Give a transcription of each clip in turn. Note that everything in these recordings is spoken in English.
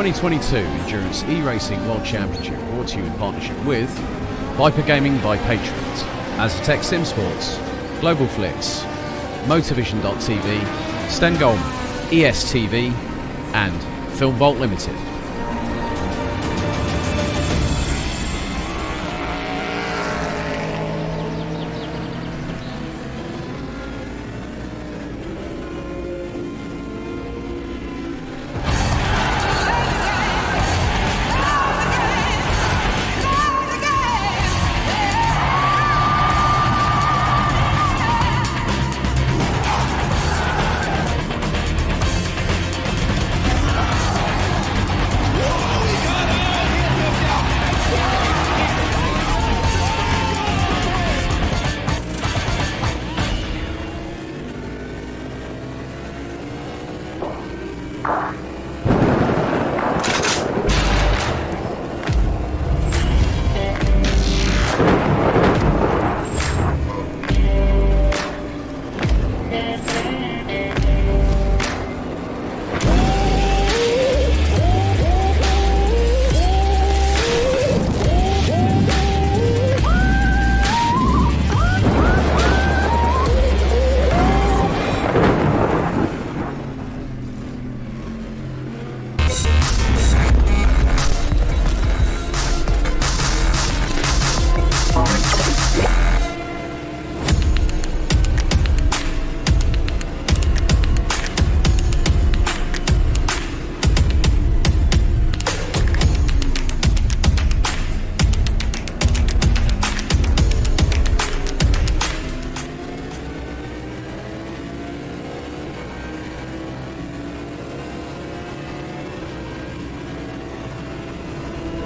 2022 Endurance E-Racing World Championship brought to you in partnership with Viper Gaming by Patriot, Aztec Sim Sports, Global Flix, Motorvision.tv, Stengolm, ESTV and Film Vault Limited.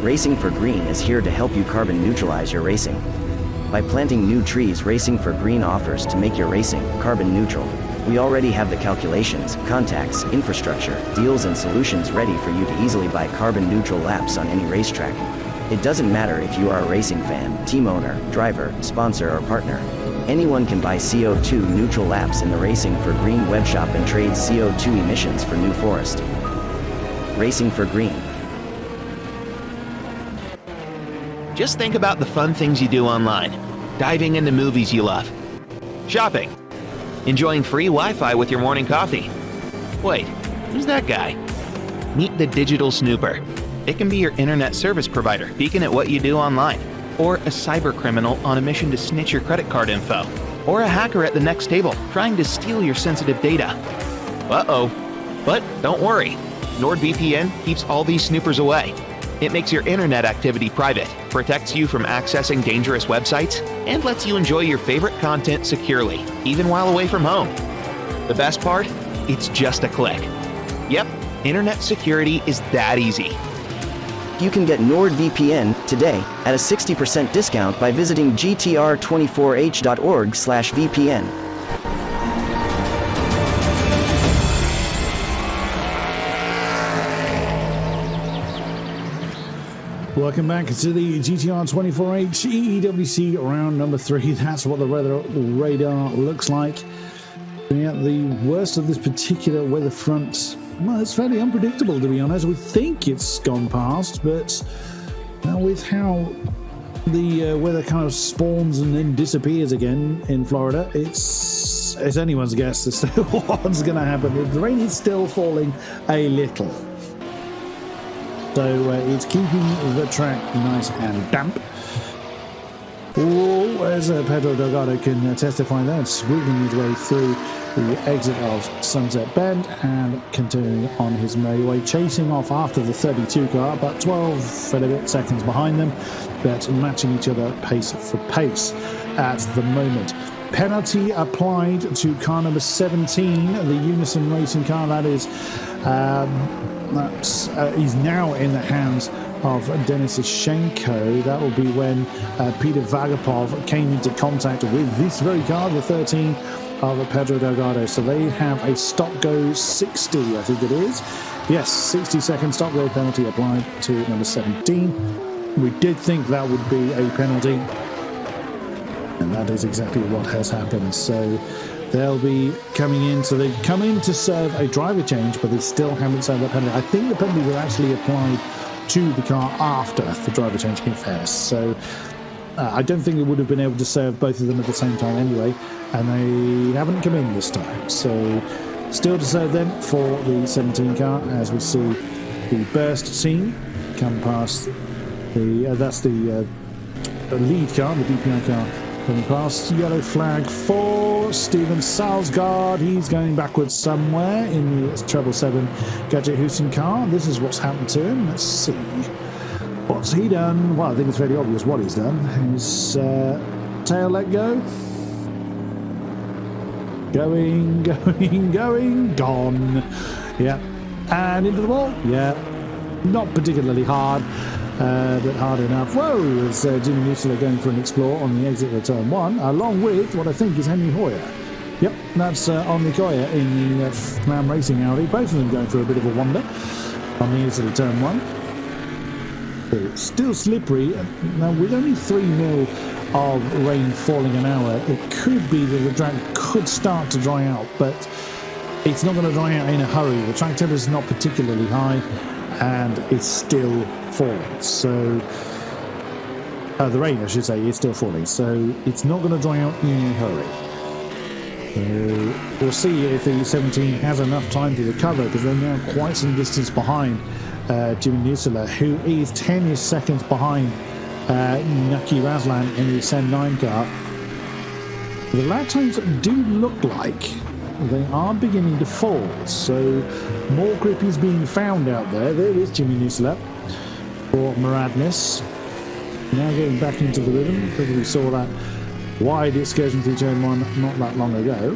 Racing for Green is here to help you carbon neutralize your racing. By planting new trees, Racing for Green offers to make your racing carbon neutral. We already have the calculations, contacts, infrastructure, deals and solutions ready for you to easily buy carbon neutral laps on any racetrack. It doesn't matter if you are a racing fan, team owner, driver, sponsor or partner. Anyone can buy CO2 neutral laps in the Racing for Green webshop and trade CO2 emissions for new forest. Racing for Green. Just think about the fun things you do online. Diving into movies you love. Shopping. Enjoying free Wi-Fi with your morning coffee. Wait, who's that guy? Meet the Digital Snooper. It can be your internet service provider peeking at what you do online, or a cyber criminal on a mission to snitch your credit card info, or a hacker at the next table trying to steal your sensitive data. Uh-oh. But don't worry. NordVPN keeps all these snoopers away. It makes your internet activity private, protects you from accessing dangerous websites, and lets you enjoy your favorite content securely, even while away from home. The best part? It's just a click. Yep, internet security is that easy. You can get NordVPN today at a 60% discount by visiting gtr24h.org/VPN. Welcome back to the GTR 24H EEWC round number 3. That's what the weather radar looks like. Yeah, the worst of this particular weather front, well, it's fairly unpredictable to be honest. We think it's gone past, but with how the weather kind of spawns and then disappears again in Florida, it's anyone's guess as to what's going to happen. The rain is still falling a little. So it's keeping the track nice and damp. Oh, as Pedro Delgado can testify there, squeezing his way through the exit of Sunset Bend and continuing on his merry way, chasing off after the 32 car, about 12 and a bit seconds behind them, but matching each other pace for pace at the moment. Penalty applied to car number 17, the Unison Racing car. That is he's now in the hands of Denis Ishenko. That will be when Peter Vagapov came into contact with this very car, the 13 of Pedro Delgado. So they have a stop-go 60, I think it is. Yes, 60-second stop-go penalty applied to number 17. We did think that would be a penalty, and that is exactly what has happened. So they'll be coming in. So they've come in to serve a driver change, but they still haven't served that penalty. I think the penalty was actually applied to the car after the driver change, in fairness. So I don't think they would have been able to serve both of them at the same time anyway, and they haven't come in this time. So still to serve them for the 17 car, as we see the burst team come past that's the lead car, the DPI car coming past. Yellow flag for Steven Salsgaard. He's going backwards somewhere in the 777 Gadget Houston car. This is what's happened to him. Let's see. What's he done? Well, I think it's fairly obvious what he's done. His tail let go. Going, gone. Yeah. And into the wall. Yeah. Not particularly hard, but hard enough. Whoa, it's Jimi Nisula going for an explore on the exit of turn 1, along with what I think is Henry Hoyer. Yep, that's on the Hoyer in the Slam Racing Audi. Both of them going for a bit of a wander on the exit of turn 1. But it's still slippery. Now, with only 3 mil of rain falling an hour, it could be that the track could start to dry out, but it's not going to dry out in a hurry. The track temperature is not particularly high, and it's still falling. So the rain, I should say, is still falling. So it's not going to dry out in a hurry. We'll see if the 17 has enough time to recover, because they're now quite some distance behind Jimi Nisula, who is 10 seconds behind Naquib Azlan in the SEM9 car. The lap times do look like they are beginning to fall, so more grip is being found out there. There is Jimi Nisula for Moradness. Now getting back into the rhythm, because we saw that wide excursion through turn 1 not that long ago.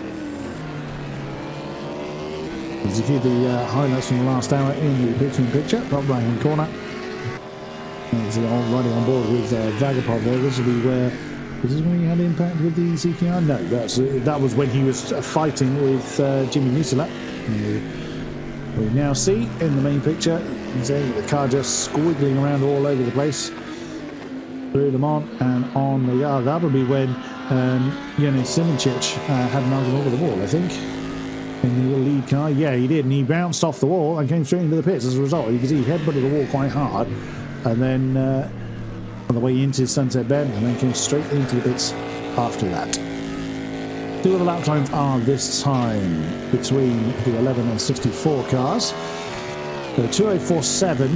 As you hear the highlights from the last hour in the picture-in-picture, top right-hand corner. He's already on board with Vagapov there. This will be where... Is this when he had impact with the CKR? No, that was when he was fighting with Jimi Nisula. We now see in the main picture, the car just squiggling around all over the place. Through Le Mans and on the yard. That would be when Jernej Simincic had an argument over the wall, I think. In the lead car. Yeah, he did, and he bounced off the wall and came straight into the pits as a result. You can see he headbutted the wall quite hard, and then on the way into Sunset Bend, and then came straight into the pits after that. 2 of the lap times are this time between the 11 and 64 cars. So 2:04.7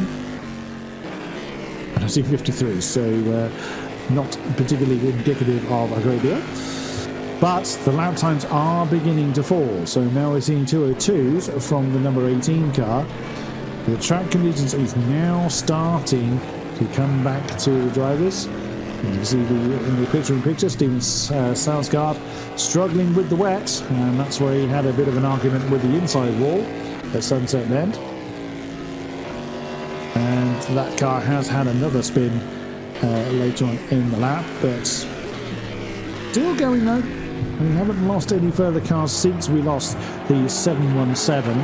and a C53, so not particularly indicative of a great deal. But the lap times are beginning to fall, so now we're seeing 2:02s from the number 18 car. The track conditions is now starting to come back to the drivers. You can see in the picture-in-picture, Steven Salsgaard struggling with the wet, and that's where he had a bit of an argument with the inside wall at Sunset Bend. And that car has had another spin later on in the lap, but still going though. We haven't lost any further cars since we lost the 717.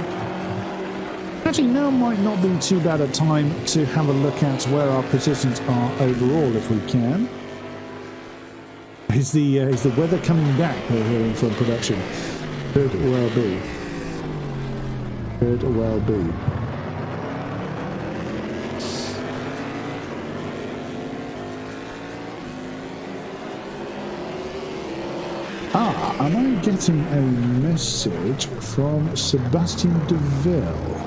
Actually, now might not be too bad a time to have a look at where our positions are overall, if we can. Is the weather coming back, we're hearing from production? Could well be. Could well be. Am I getting a message from Sebastian Deville?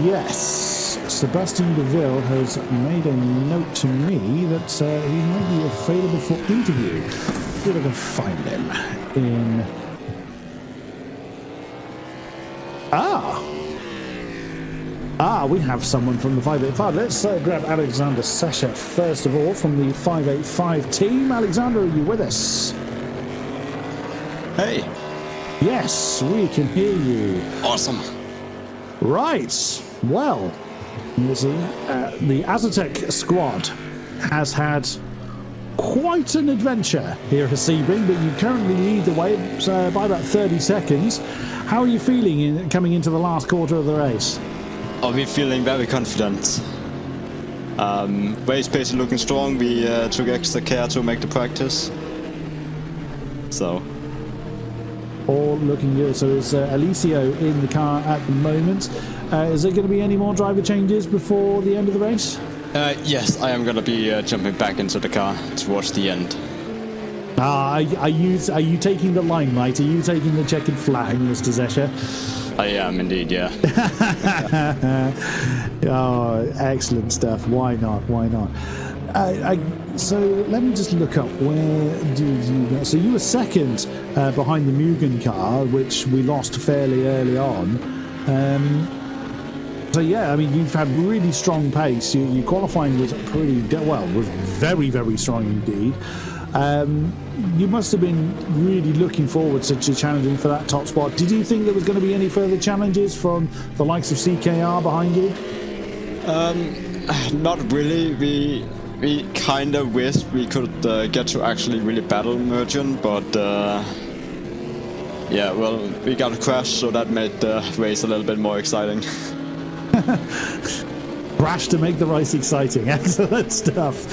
Yes, Sebastian Deville has made a note to me that he might be available for interview. See if I can find him in... we have someone from the 585. Let's grab Alexander Sasha first of all from the 585 team. Alexander, are you with us? Hey. Yes, we can hear you. Awesome. Right. Well, the Azatec squad has had quite an adventure here at Sebring, but you currently lead the way by about 30 seconds. How are you feeling coming into the last quarter of the race? We're feeling very confident. Race pace is looking strong. We took extra care to make the practice. So all looking good. So it's Alessio in the car at the moment. Is there going to be any more driver changes before the end of the race? yes, I am going to be jumping back into the car towards the end. Are you taking the limelight? Are you taking the checkered flag, Mr. Zescher? I am indeed, yeah. Oh, excellent stuff. Why not? Why not? So let me just look up, where did you go? So you were second behind the Mugen car, which we lost fairly early on. So yeah, I mean, you've had really strong pace. Your qualifying was was very, very strong indeed. You must have been really looking forward to challenging for that top spot. Did you think there was going to be any further challenges from the likes of CKR behind you? Not really. We kind of wished we could get to actually really battle Merchant, but yeah, well, we got a crash, so that made the race a little bit more exciting. Crash to make the race exciting. Excellent stuff.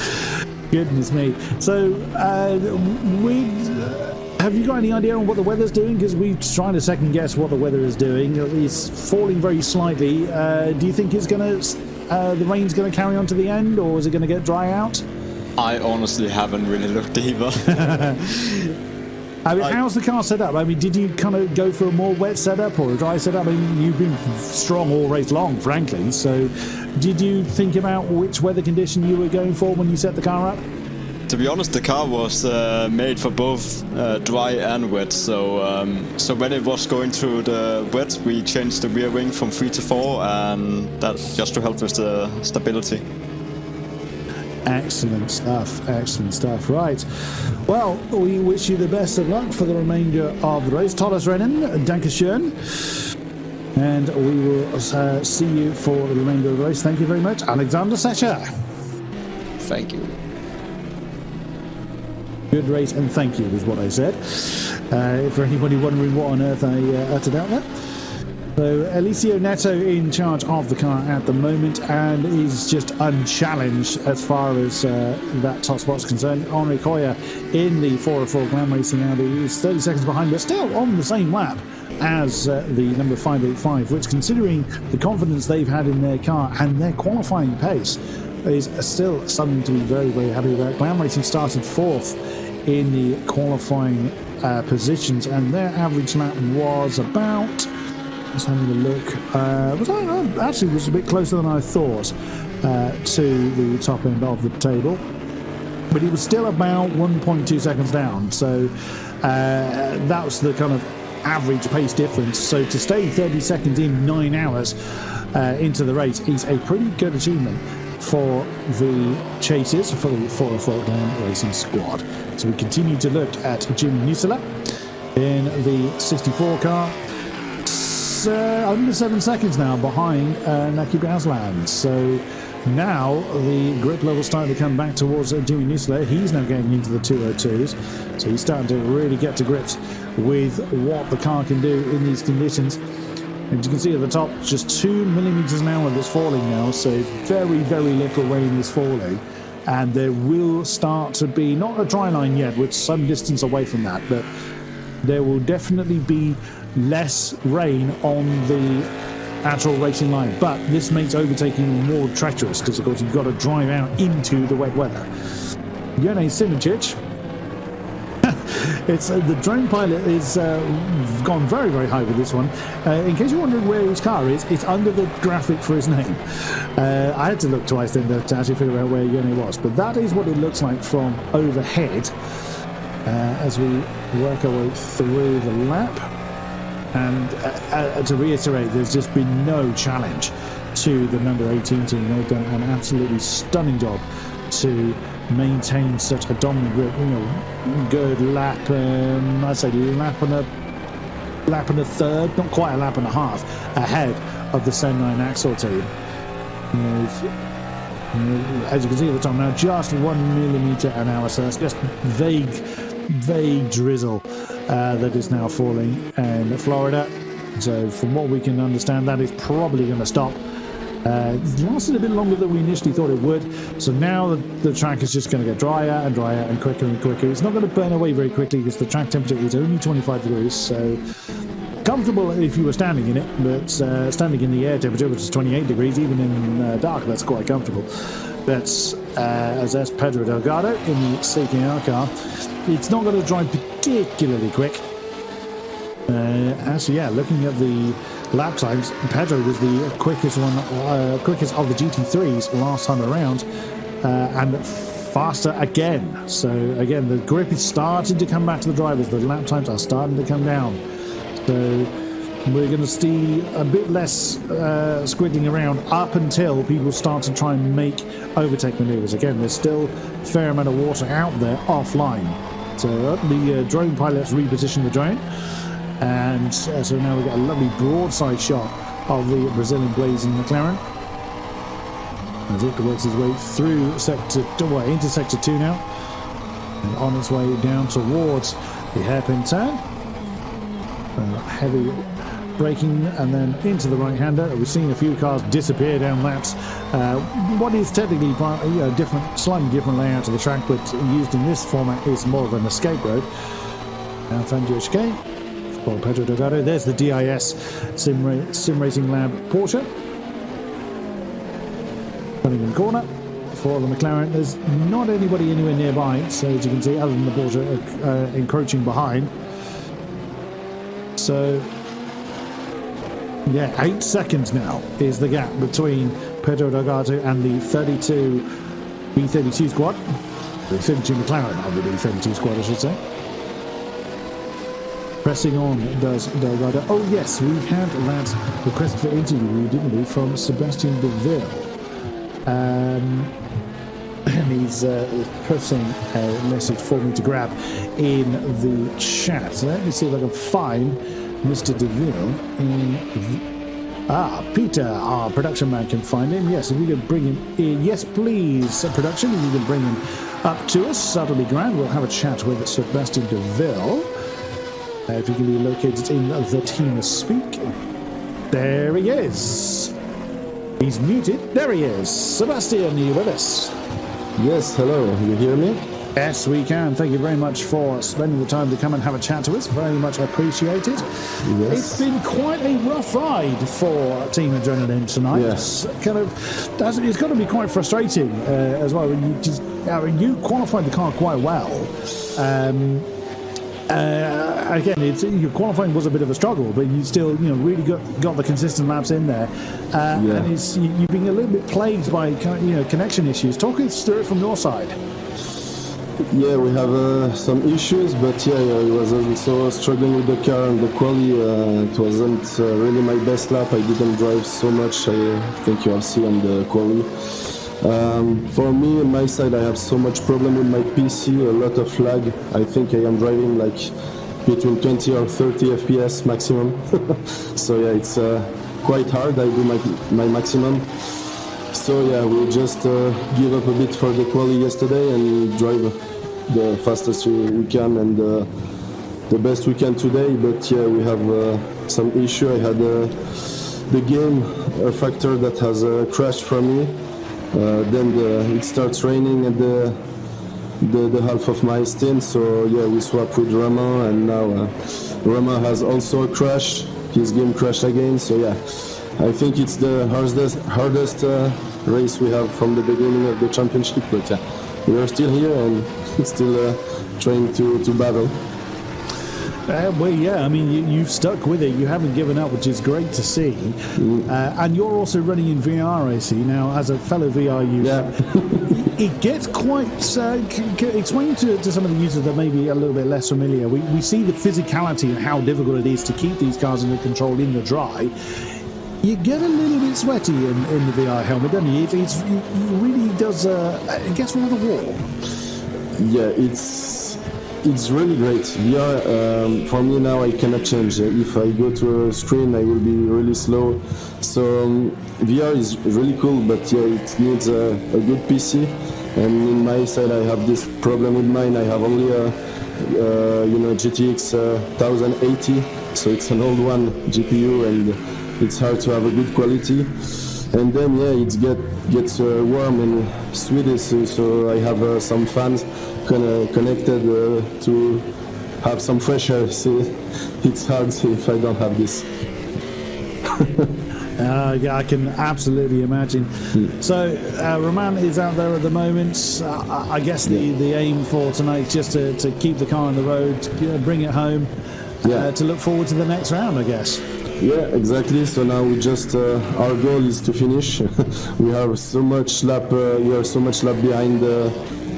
Goodness me. So, have you got any idea on what the weather's doing? Because we're trying to second guess what the weather is doing. It's falling very slightly. Do you think it's going to, the rain's going to carry on to the end, or is it going to get dry out? I honestly haven't really looked either. I mean, how's the car set up? I mean, did you kind of go for a more wet setup or a dry setup? I mean, you've been strong all race long, frankly. So, did you think about which weather condition you were going for when you set the car up? To be honest, the car was made for both dry and wet. So, so when it was going through the wet, we changed the rear wing from 3 to 4, and that just to help with the stability. Excellent stuff, excellent stuff. Right, well, we wish you the best of luck for the remainder of the race. Tolles Rennen, Dankeschön. And we will see you for the remainder of the race. Thank you very much, Alexander Zescher. Thank you. Good race and thank you is what I said. For anybody wondering what on earth I uttered out there. So Alessio Neto in charge of the car at the moment and is just unchallenged as far as that top spot's concerned. Henri Koya in the 404 Glam Racing Audi is 30 seconds behind, but still on the same lap as the number 585, which, considering the confidence they've had in their car and their qualifying pace, is still something to be very, very happy about. Glam Racing started fourth in the qualifying positions, and their average lap was about... Just having a look. Actually, was a bit closer than I thought to the top end of the table, but it was still about 1.2 seconds down. So that was the kind of average pace difference. So to stay 30 seconds in 9 hours into the race is a pretty good achievement for the chasers, for the 404 Glam Racing squad. So we continue to look at Jimi Nisula in the 64 car. Under 7 seconds now behind Naquib Azlan. So now the grip level starting to come back towards Jimi Nisula. He's now getting into the 202s. So he's starting to really get to grips with what the car can do in these conditions. And you can see at the top, just 2 millimeters an hour that's falling now. So very, very little rain is falling. And there will start to be, not a dry line yet, we're some distance away from that, but there will definitely be less rain on the actual racing line, but this makes overtaking more treacherous because, of course, you've got to drive out into the wet weather. Jernej Simincic, it's the drone pilot is gone very, very high with this one. In case you're wondering where his car is, it's under the graphic for his name. I had to look twice then to actually figure out where Jernej was, but that is what it looks like from overhead as we work our way through the lap. And to reiterate, there's just been no challenge to the number 18 team. They've done an absolutely stunning job to maintain such a dominant grip. You know, good lap, I'd say lap and a third, not quite a lap and a half, ahead of the SEM9 Axle team. As you can see at the top now, just 1 millimeter an hour, so that's just vague drizzle that is now falling in Florida. So from what we can understand, that is probably going to stop It lasted a bit longer than we initially thought it would, so now the track is just going to get drier and drier and quicker and quicker. It's not going to burn away very quickly because the track temperature is only 25 degrees, so comfortable if you were standing in it, but standing in the air temperature, which is 28 degrees, even in dark, that's quite comfortable. That's Pedro Delgado in the CKR car. It's not going to drive particularly quick. Actually, yeah, looking at the lap times, Pedro was the quickest of the GT3s last time around, and faster again. So again, the grip is starting to come back to the drivers. The lap times are starting to come down. So we're going to see a bit less squiggling around up until people start to try and make overtake maneuvers. Again, there's still a fair amount of water out there offline. So the drone pilots reposition the drone. And so now we've got a lovely broadside shot of the Brazilian blazing McLaren as it works its way through into sector 2 now, and on its way down towards the hairpin turn. Heavy braking and then into the right-hander. We've seen a few cars disappear down laps. What is technically slightly different layout of the track, but used in this format is more of an escape road. Now Fangio chicane for Pedro Delgado. There's the DIS Sim Racing Lab Porsche. Cunningham corner for the McLaren. There's not anybody anywhere nearby, so as you can see, other than the Porsche encroaching behind. So, yeah, 8 seconds now is the gap between Pedro Delgado and the 32 B32 squad. The 32 McLaren of the B32 squad, I should say. Pressing on does Delgado. Oh yes, we had that request for interview, didn't we, from Sebastian Deville. And he's posting a message for me to grab in the chat. So let me see if I can find Mr. Deville in Peter, our production man, can find him. Yes, if you could bring him in. Yes, please, production, if you can bring him up to us, that'll be grand. We'll have a chat with Sebastian Deville. If he can be located in the team speak. There he is. He's muted. There he is. Sebastian, are you with us? Yes, hello. You hear me? Yes, we can. Thank you very much for spending the time to come and have a chat to us. Very much appreciated. Yes. It's been quite a rough ride for Team Adrenaline tonight. Yes. It's got to be quite frustrating as well. You qualified the car quite well. Again, your qualifying was a bit of a struggle, but you still, really got the consistent laps in there. And you've been a little bit plagued by, connection issues. Talk us through it from your side. Yeah, we have some issues, but I was also struggling with the car and the quali. It wasn't really my best lap. I didn't drive so much. I think you have seen on the quali. For me, on my side, I have so much problem with my PC, a lot of lag. I think I am driving like between 20 or 30 FPS maximum. So yeah, it's quite hard. I do my maximum. So yeah, we just give up a bit for the quali yesterday and drive the fastest we can and the best we can today. But yeah, we have some issue. I had the game factor that has crashed for me. Then it starts raining at the half of my stint, so yeah, we swap with Rama, and now Rama has also a crash. His game crashed again, so yeah, I think it's the hardest race we have from the beginning of the championship, but we are still here and still trying to battle. You've stuck with it. You haven't given up, which is great to see. And you're also running in VR, I see. Now, as a fellow VR user, it gets quite... explain to some of the users that may be a little bit less familiar. We see the physicality and how difficult it is to keep these cars under control in the dry. You get a little bit sweaty in the VR helmet, don't you? It really does... it gets rather warm. Yeah, it's really great. VR, for me now, I cannot change. If I go to a screen, I will be really slow. So VR is really cool, but yeah, it needs a good PC. And in my side, I have this problem with mine. I have only a GTX 1080, so it's an old one GPU, and it's hard to have a good quality. and then it gets warm and sweaty. So I have some fans connected to have some fresh air. So it's hard if I don't have this. Yeah, I can absolutely imagine. So Roman is out there at the moment. I guess the aim for tonight is just to keep the car on the road, bring it home, to look forward to the next round, I guess. Yeah, exactly. So now we just our goal is to finish. We are so much lap behind the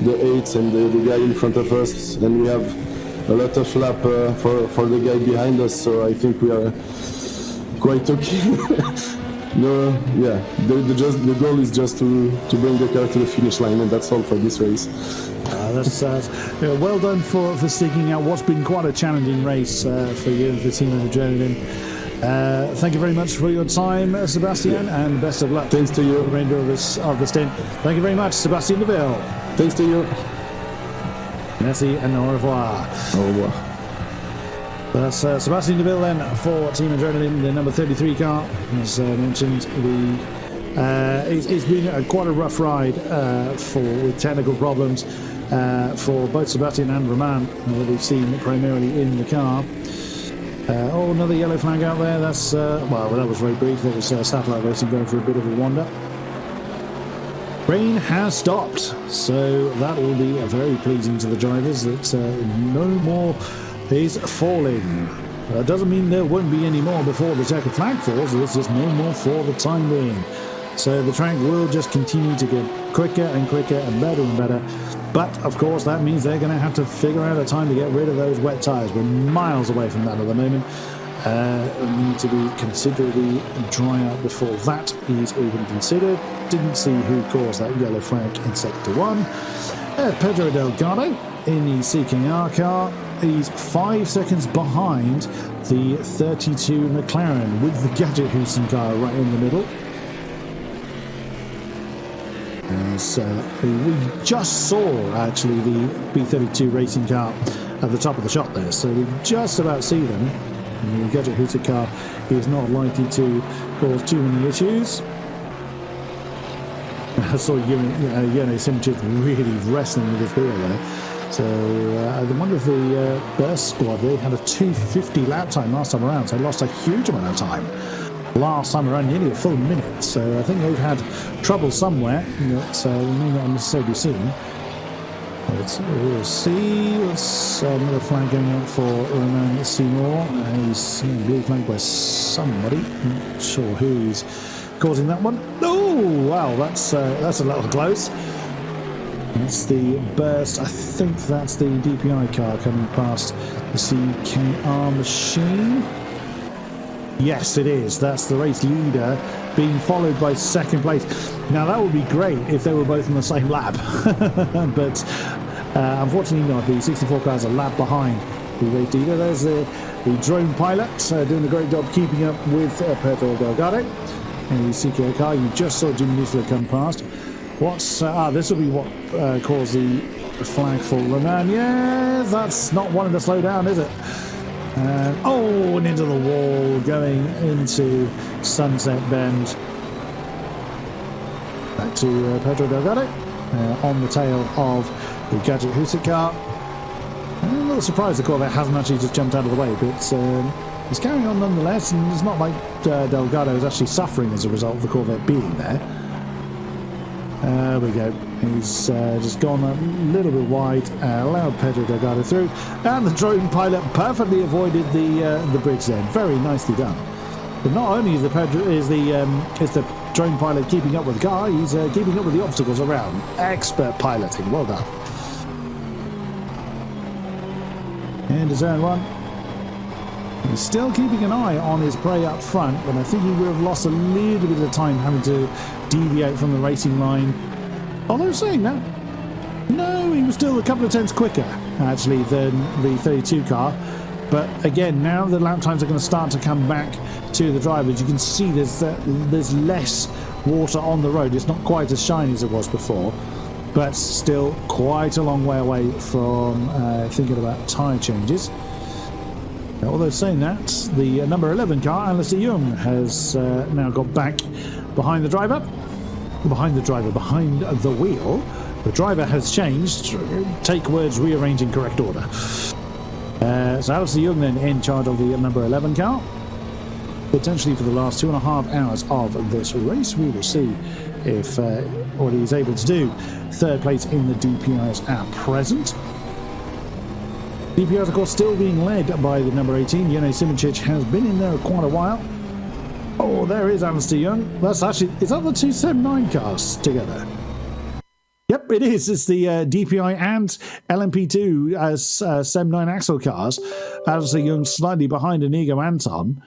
8 and the guy in front of us, and we have a lot of lap for the guy behind us. So I think we are quite okay. The goal is just to bring the car to the finish line, and that's all for this race. That's well done for sticking out what's been quite a challenging race for you and the team of Adrenaline. Thank you very much for your time, Sebastian, and best of luck. Thanks to you. For the remainder of the stint. Thank you very much, Sebastian Deville. Thanks to you. Merci and au revoir. Au revoir. That's Sebastian Deville then for Team Adrenaline, the number 33 car. As mentioned, it's been quite a rough ride with technical problems for both Sebastian and Roman that we've seen primarily in the car. Another yellow flag out there. That's that was very brief. There was satellite racing going for a bit of a wander. Rain has stopped, so that will be very pleasing to the drivers that no more is falling. That doesn't mean there won't be any more before the checkered flag falls. There's just no more for the time being. So the track will just continue to get quicker and quicker and better. But of course that means they're going to have to figure out a time to get rid of those wet tyres. We're miles away from that at the moment. Need to be considerably dry out before that is even considered. Didn't see who caused that yellow flag in Sector 1. Pedro Delgado in the CKR car. He's 5 seconds behind the 32 McLaren with the Gadget Houston car right in the middle. So we just saw actually the B32 racing car at the top of the shot there, so we just about see them. And the Gadget Houston car is not likely to cause too many issues. I saw Jernej Simincic really wrestling with his wheel there. So I wonder if the Burst squad, they had a 250 lap time last time around, so they lost a huge amount of time last time around, nearly a full minute. So I think they've had trouble somewhere that we may not necessarily seen. But we'll see. It's another flag going out for Roman Seymour. He's blue flag by somebody. Not sure who's causing that one. Oh, wow, that's a little close. That's the Burst. I think that's the DPI car coming past the CKR machine. Yes, it is. That's the race leader being followed by second place. Now, that would be great if they were both in the same lap. But unfortunately not. The 64 cars are a lap behind the race leader. There's the drone pilot doing a great job keeping up with Pedro Delgado. And the CKR car, you just saw Jimi Nisula come past. This will be what caused the flag for Roman. Yeah, that's not wanting to slow down, is it? And into the wall, going into Sunset Bend. Back to Pedro Delgado on the tail of the Gadget Houston car. I'm a little surprised the Corvette hasn't actually just jumped out of the way, but he's carrying on nonetheless, and it's not like Delgado is actually suffering as a result of the Corvette being there. There we go. He's just gone a little bit wide, allowed Pedro Delgado through, and the drone pilot perfectly avoided the bridge then. Very nicely done. But not only is the drone pilot keeping up with the car, he's keeping up with the obstacles around. Expert piloting. Well done. And to turn one. He's still keeping an eye on his prey up front, but I think he would have lost a little bit of time having to deviate from the racing line. Although saying that, no, he was still a couple of tenths quicker, actually, than the 32 car. But again, now the lap times are going to start to come back to the drivers. You can see there's less water on the road. It's not quite as shiny as it was before, but still quite a long way away from thinking about tyre changes. Although saying that, the number 11 car, Alistair Young, has now got back behind the driver. Behind the wheel. The driver has changed. Take words rearranged in correct order. So Alistair Young then in charge of the number 11 car. Potentially for the last 2.5 hours of this race. We will see if what he's able to do. Third place in the DPIs at present. DPIs, of course, still being led by the number 18. Jernej Simincic has been in there quite a while. Oh, there is Alistair Young. That's actually, is that the two SEM9 cars together? Yep, it is. It's the DPI and LMP2 as SEM9 Axle cars. Alistair Young slightly behind Inigo Anton.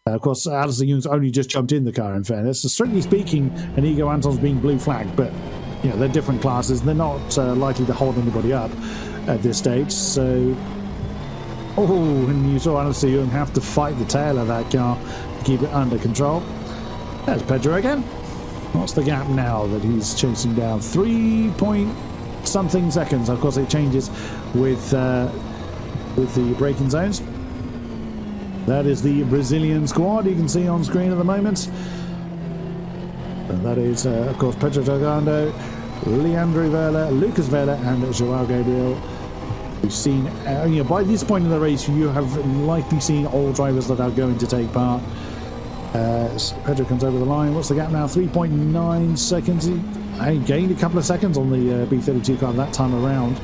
Of course, Alistair Young's only just jumped in the car, in fairness. So strictly speaking, Inigo Anton's being blue flagged, but you know, they're different classes. They're not likely to hold anybody up at this stage. So, and you saw Alistair Young have to fight the tail of that car to keep it under control. There's Pedro again. What's the gap now that he's chasing down? 3-point-something seconds. Of course, it changes with the braking zones. That is the Brazilian squad you can see on screen at the moment. And that is, of course, Pedro Delgado, Leandro Vela, Lucas Vela, and Joao Gabriel. We've seen, by this point in the race, you have likely seen all drivers that are going to take part. Pedro comes over the line. What's the gap now? 3.9 seconds. He gained a couple of seconds on the B32 car that time around.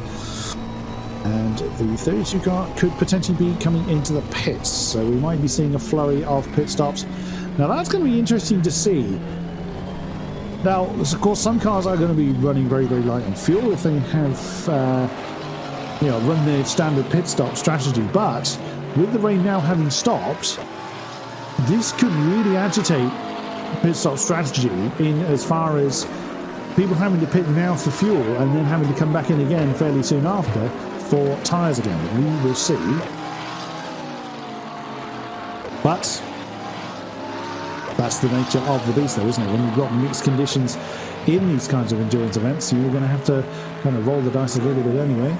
And the 32 car could potentially be coming into the pits. So we might be seeing a flurry of pit stops. Now that's going to be interesting to see. Now, of course, some cars are going to be running very, very light on fuel if they have, run their standard pit stop strategy. But with the rain now having stopped, this could really agitate pit stop strategy in as far as people having to pit now for fuel and then having to come back in again fairly soon after for tyres again. We will see. But that's the nature of the beast, though, isn't it? When you've got mixed conditions in these kinds of endurance events, you're going to have to kind of roll the dice a little bit anyway.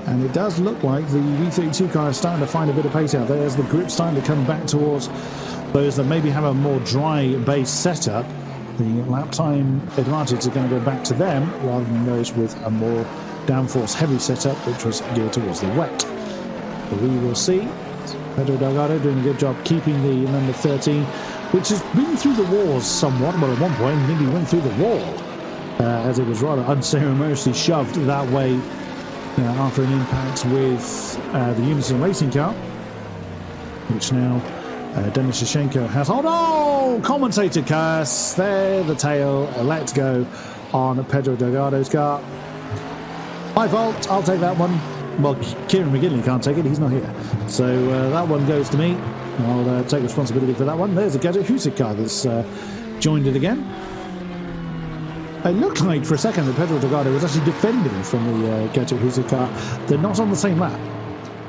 And it does look like the V32 car is starting to find a bit of pace out there as the grip's starting to come back towards those that maybe have a more dry base setup. The lap time advantage is going to go back to them rather than those with a more downforce heavy setup, which was geared towards the wet. But we will see. Pedro Delgado doing a good job keeping the number 13, which has been through the walls somewhat. Well, at one point, nearly went through the wall as it was rather unceremoniously shoved that way after an impact with the Unison racing car, which now Denis Shashenko has. Oh no! Commentator curse. There, the tail. Let's go on Pedro Delgado's car. My fault. I'll take that one. Well, Kieran McGinley can't take it. He's not here. So that one goes to me. I'll take responsibility for that one. There's a Gadget Husik car that's joined it again. It looked like for a second that Pedro Delgado was actually defending from the Gadget Husik car. They're not on the same lap.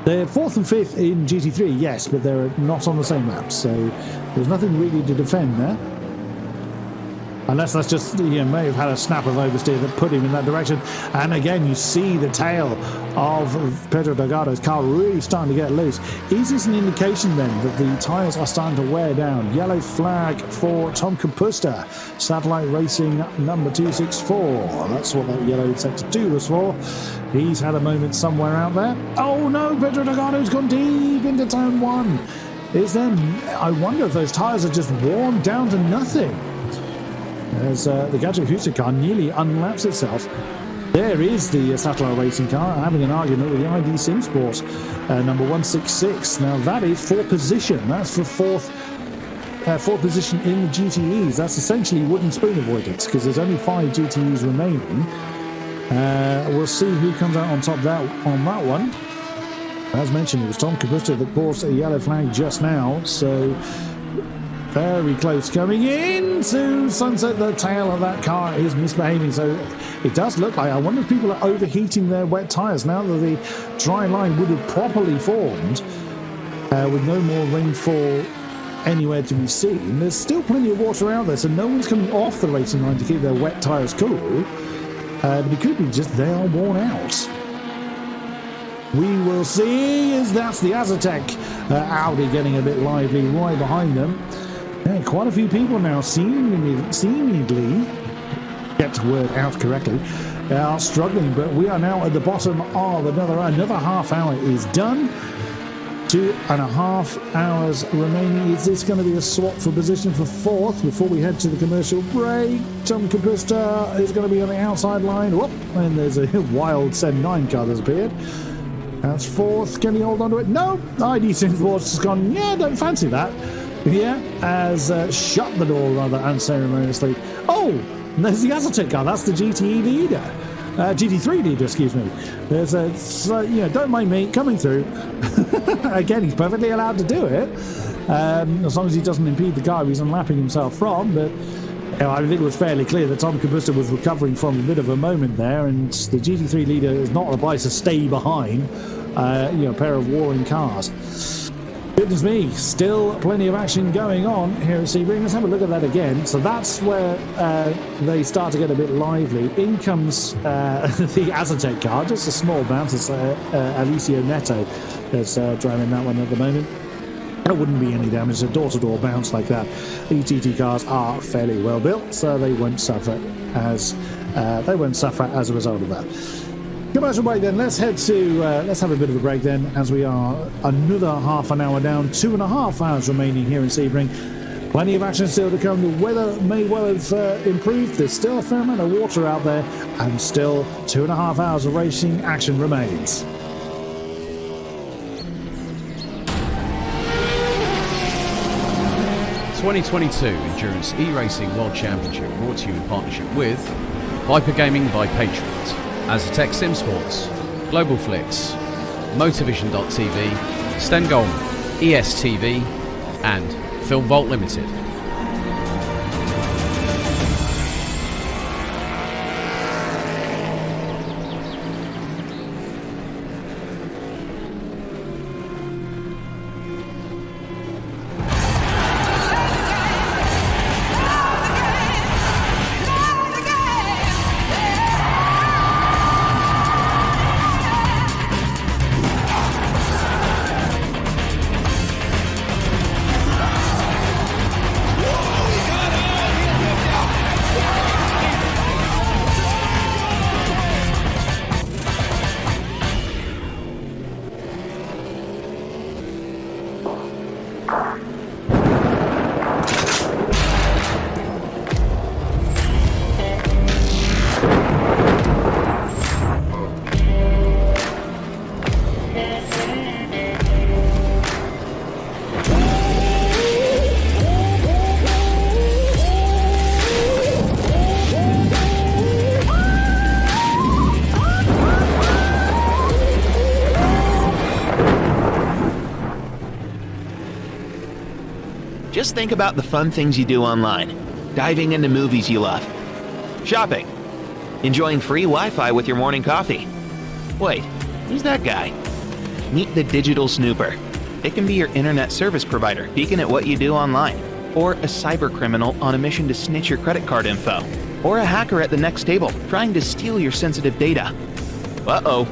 They're 4th and 5th in GT3, yes, but they're not on the same lap. So there's nothing really to defend there. Unless that's just, may have had a snap of oversteer that put him in that direction. And again, you see the tail of Pedro Delgado's car really starting to get loose. Is this an indication then that the tyres are starting to wear down? Yellow flag for Tom Kapusta, Satellite Racing number 264. That's what that yellow sector 2 was for. He's had a moment somewhere out there. Oh no, Pedro Delgado's gone deep into turn 1. I wonder if those tyres are just worn down to nothing. As the Gadget Husik car nearly unlaps itself. There is the Satellite Racing car having an argument with the ID Sim Sport number 166. Now that is for position. That's for fourth position in the GTEs. That's essentially wooden spoon avoidance because there's only 5 GTEs remaining. We'll see who comes out on top on that one. As mentioned, it was Tom Kapusta that caused a yellow flag just now. So very close coming into sunset. The tail of that car is misbehaving, so it does look like, I wonder if people are overheating their wet tyres now that the dry line would have properly formed with no more rainfall anywhere to be seen. There's still plenty of water out there, so no one's coming off the racing line to keep their wet tyres cool, but it could be just they are worn out. we will see is that's the Azatec Audi getting a bit lively right behind them. Yeah, quite a few people now seemingly get the word out correctly are struggling, but we are now at the bottom of another half hour is done. 2.5 hours remaining. Is this going to be a swap for position for fourth before we head to the commercial break? Tom Kapusta is going to be on the outside line. Whoop, and there's a wild SEM9 car that's appeared. That's fourth. Can he hold on to it? No. ID Simsports has gone, yeah, don't fancy that. Yeah, has shut the door rather unceremoniously. Oh, there's the Azatec car. That's the GTE leader. GT3 leader, excuse me. There's a, don't mind me coming through. Again, he's perfectly allowed to do it, as long as he doesn't impede the car he's unlapping himself from. But I think it was fairly clear that Tom Kapusta was recovering from a bit of a moment there, and the GT3 leader is not advised to stay behind a pair of warring cars. Goodness me, still plenty of action going on here at Sebring. Let's have a look at that again. So that's where they start to get a bit lively. In comes the Azatec car, just a small bounce. It's Alicio Neto that's driving that one at the moment. There wouldn't be any damage, a door-to-door bounce like that. These GT cars are fairly well built, so they won't suffer as a result of that. Commercial break then. Let's head to let's have a bit of a break then, as we are another half an hour down. 2.5 hours remaining here in Sebring. Plenty of action still to come. The weather may well have improved. There's still a fair amount of water out there, and still 2.5 hours of racing action remains. The 2022 Endurance E-Racing World Championship brought to you in partnership with Viper Gaming by Patriots, Azatec Simsports, Global Flix, Motorvision.tv, Stengolm, ESTV, and Film Vault Limited. Just think about the fun things you do online. Diving into movies you love. Shopping. Enjoying free Wi-Fi with your morning coffee. Wait, who's that guy? Meet the Digital Snooper. It can be your internet service provider peeking at what you do online, or a cyber criminal on a mission to snitch your credit card info, or a hacker at the next table trying to steal your sensitive data. Uh-oh.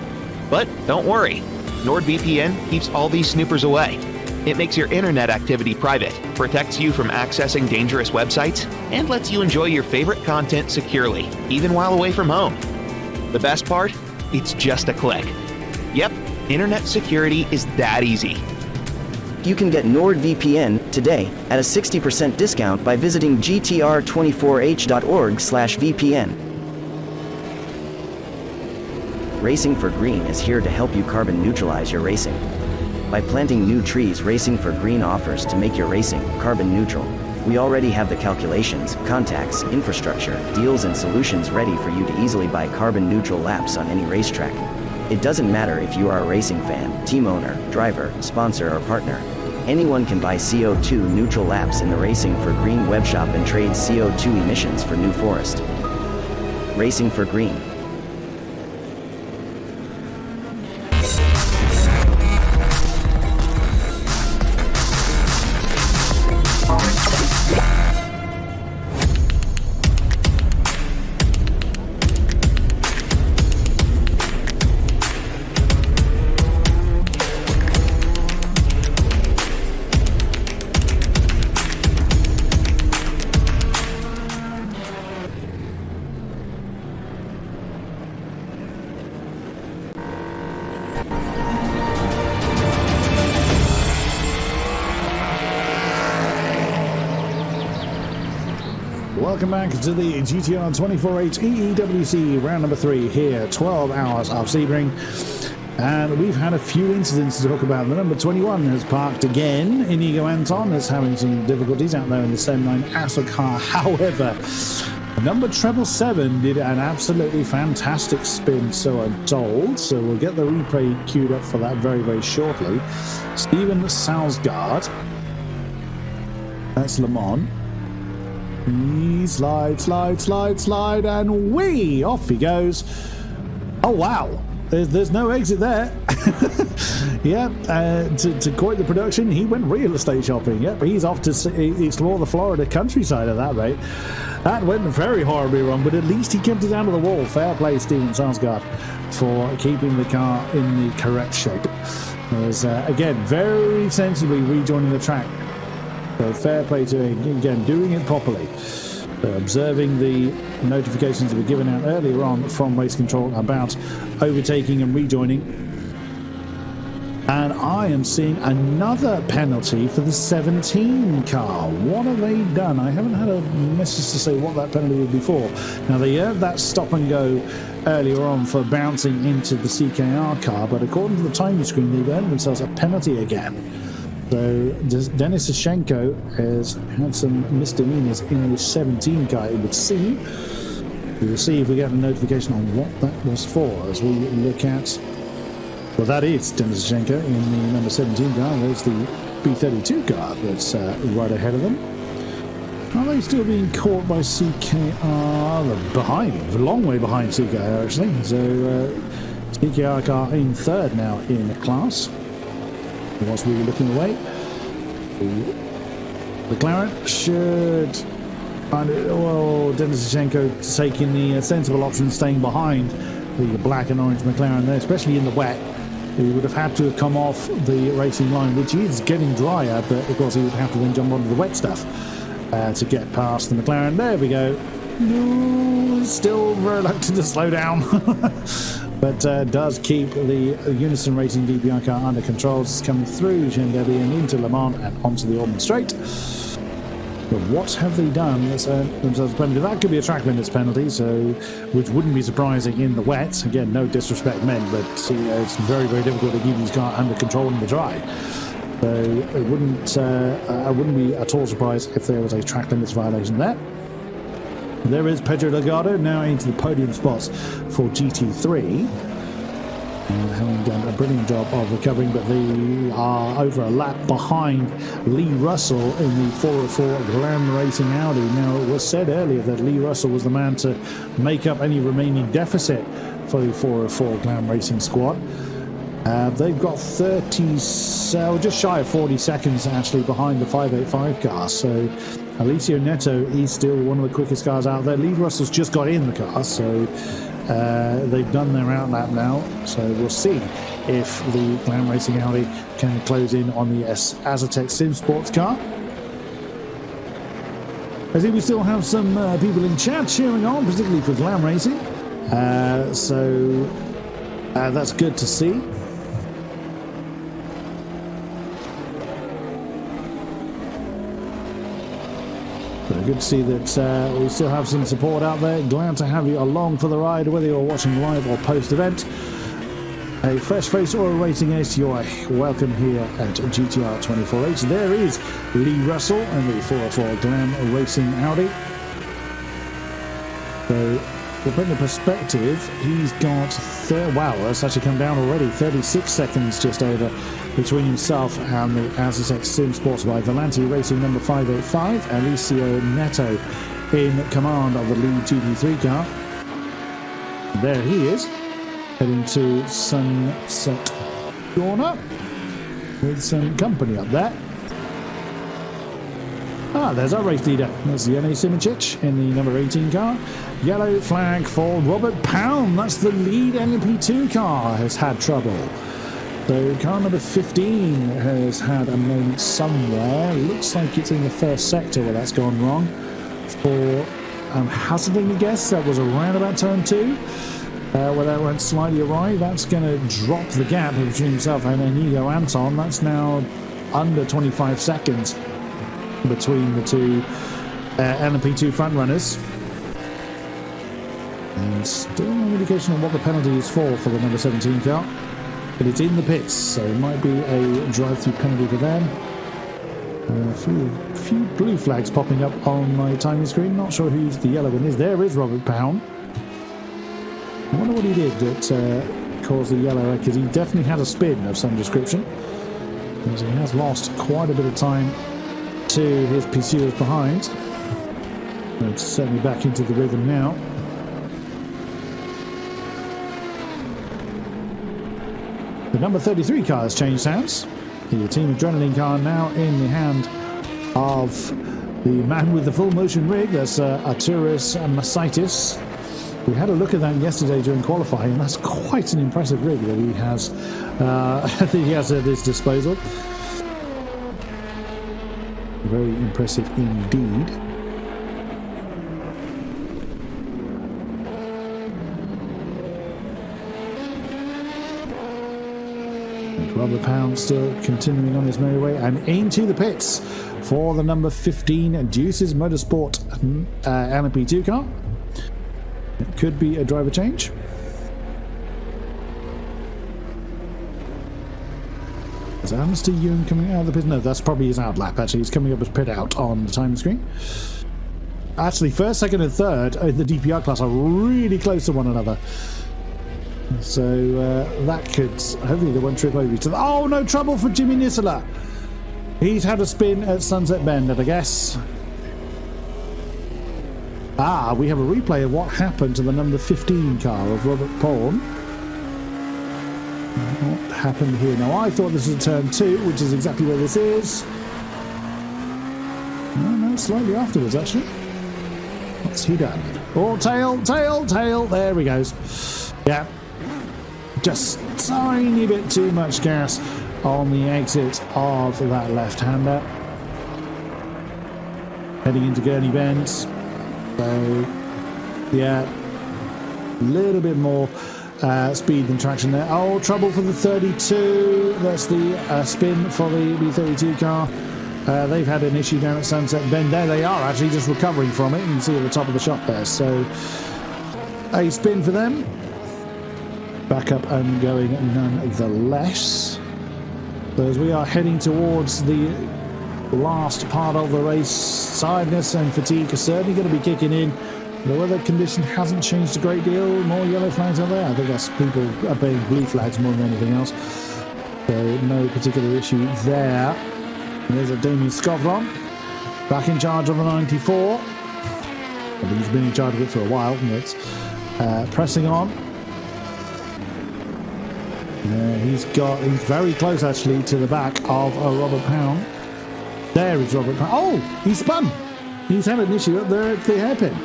But don't worry. NordVPN keeps all these snoopers away. It makes your internet activity private, protects you from accessing dangerous websites, and lets you enjoy your favorite content securely, even while away from home. The best part? It's just a click. Yep, internet security is that easy. You can get NordVPN today at a 60% discount by visiting gtr24h.org/VPN. Racing for Green is here to help you carbon neutralize your racing. By planting new trees, Racing for Green offers to make your racing carbon neutral. We already have the calculations, contacts, infrastructure, deals, and solutions ready for you to easily buy carbon neutral laps on any racetrack. It doesn't matter if you are a racing fan, team owner, driver, sponsor, or partner. Anyone can buy CO2 neutral laps in the Racing for Green webshop and trade CO2 emissions for New Forest. Racing for Green. welcome back to the GTR 24H EEWC round number 3 here, 12 hours of Sebring. And we've had a few incidents to talk about. The number 21 has parked again. Inigo Anton is having some difficulties out there in the SEM9 Axle car. However, number 777 did an absolutely fantastic spin, so I'm told. So we'll get the replay queued up for that very, very shortly. Steven Salsgaard. That's Le Mans. He slide, and whee! Off he goes. Oh, wow. There's no exit there. Yeah, to quote the production, he went real estate shopping. Yep, he's off to explore the Florida countryside at that rate. That went very horribly wrong, but at least he kept it down to the wall. Fair play, Steven Salsgaard, for keeping the car in the correct shape. There's, again, very sensibly rejoining the track. So fair play to him, again, doing it properly. Observing the notifications that were given out earlier on from race control about overtaking and rejoining. And I am seeing another penalty for the 17 car. What have they done? I haven't had a message to say what that penalty would be for. Now, they earned that stop and go earlier on for bouncing into the CKR car, but according to the timing screen, they've earned themselves a penalty again. So Dennis Sashenko has had some misdemeanors in the 17 car, it would seem. We'll see if we get a notification on what that was for as we look at... Well, that is Dennis Sashenko in the number 17 car. There's the B32 car that's right ahead of them. Are they still being caught by CKR? They're behind, a long way behind CKR actually. So CKR car in third now in the class. Whilst we were looking away, the McLaren should find it. Well, Dennis Sashenko taking the sensible option, staying behind the black and orange McLaren there, especially in the wet. He would have had to have come off the racing line, which is getting drier, but of course he would have to then jump onto the wet stuff to get past the McLaren. There we go. No, still reluctant to slow down. But does keep the Unison Racing DPI car under control. It's coming through Gendebi and into Le Mans and onto the Auburn Straight. But what have they done? Let's themselves a penalty. That could be a track limits penalty, so which wouldn't be surprising in the wet. Again, no disrespect meant, but it's very, very difficult to keep these cars under control in the dry. So it wouldn't, I wouldn't be at all surprised if there was a track limits violation there. There is Pedro Delgado now into the podium spots for GT3. Having done a brilliant job of recovering, but they are over a lap behind Lee Russell in the 404 Glam Racing Audi. Now, it was said earlier that Lee Russell was the man to make up any remaining deficit for the 404 Glam Racing squad. They've got 30, so just shy of 40 seconds actually behind the 585 car. So Alessio Neto is still one of the quickest cars out there. Lee Russell's just got in the car, so they've done their out lap now. So we'll see if the Glam Racing Audi can close in on the Azatec Sim Sports car. I think we still have some people in chat cheering on, particularly for Glam Racing. So that's good to see. Good to see that we still have some support out there. Glad to have you along for the ride, whether you're watching live or post-event. A fresh face or a racing ace, you're welcome here at GTR 24H. There is Lee Russell and the 404 Glam Racing Audi. So, to put in perspective, he's got, wow, that's actually come down already, 36 seconds just over between himself and the Azatec Sim Sports by Volanti Racing number 585, Alessio Neto in command of the lead GT3 car. There he is, heading to Sunset Corner with some company up there. There's our race leader. That's Jernej Simincic in the number 18 car. Yellow flag for Robert Paun. That's the lead LMP2 car has had trouble. So car number 15 has had a moment somewhere. Looks like it's in the first sector where that's gone wrong. For hazarding a guess, that was around about turn 2. Where that went slightly awry. That's going to drop the gap between himself and Inigo Anton. That's now under 25 seconds between the two LMP2 front runners. And still no indication on what the penalty is for the number 17 car. But it's in the pits, so it might be a drive-through penalty for them. A few blue flags popping up on my timing screen. Not sure who's the yellow one is. There is Robert Paun. I wonder what he did that caused the yellow, because he definitely had a spin of some description. Because he has lost quite a bit of time to his pursuers behind. But it's certainly back into the rhythm now. The number 33 car has changed hands. The Team Adrenaline car now in the hand of the man with the full motion rig. That's Arturis Masaitis. We had a look at that yesterday during qualifying, and that's quite an impressive rig that he has at his disposal. Very impressive indeed. Robert Paun still continuing on his merry way and into the pits for the number 15 Deuces Motorsport LMP2 car. It could be a driver change. Is Amnesty Ewan coming out of the pit? No, that's probably his out lap. Actually, he's coming up as pit out on the time screen. Actually, first, second, and third in the DPI class are really close to one another. So that could, hopefully they won't trip over each other. Oh, no trouble for Jimi Nisula. He's had a spin at Sunset Bend, I guess. We have a replay of what happened to the number 15 car of Robert Paun. What happened here? Now, I thought this was turn 2, which is exactly where this is. No, slightly afterwards, actually. What's he done? Oh, tail. There he goes. Yeah. Just tiny bit too much gas on the exit of that left-hander. Heading into Gurney Bend. So, yeah, a little bit more speed than traction there. Oh, trouble for the 32. That's the spin for the B32 car. They've had an issue down at Sunset Bend. There they are, actually just recovering from it. You can see at the top of the shot there. So, a spin for them. Back up and going nonetheless. So as we are heading towards the last part of the race, tiredness and fatigue are certainly going to be kicking in. The weather condition hasn't changed a great deal. More yellow flags out there. I think that's people obeying blue flags more than anything else. So no particular issue there. And there's a Damien Skowron back in charge of the 94. I think he's been in charge of it for a while, but pressing on. He's very close actually to the back of Robert Paun. There is Robert Paun. Oh, he's spun. He's had an issue up there at the hairpin.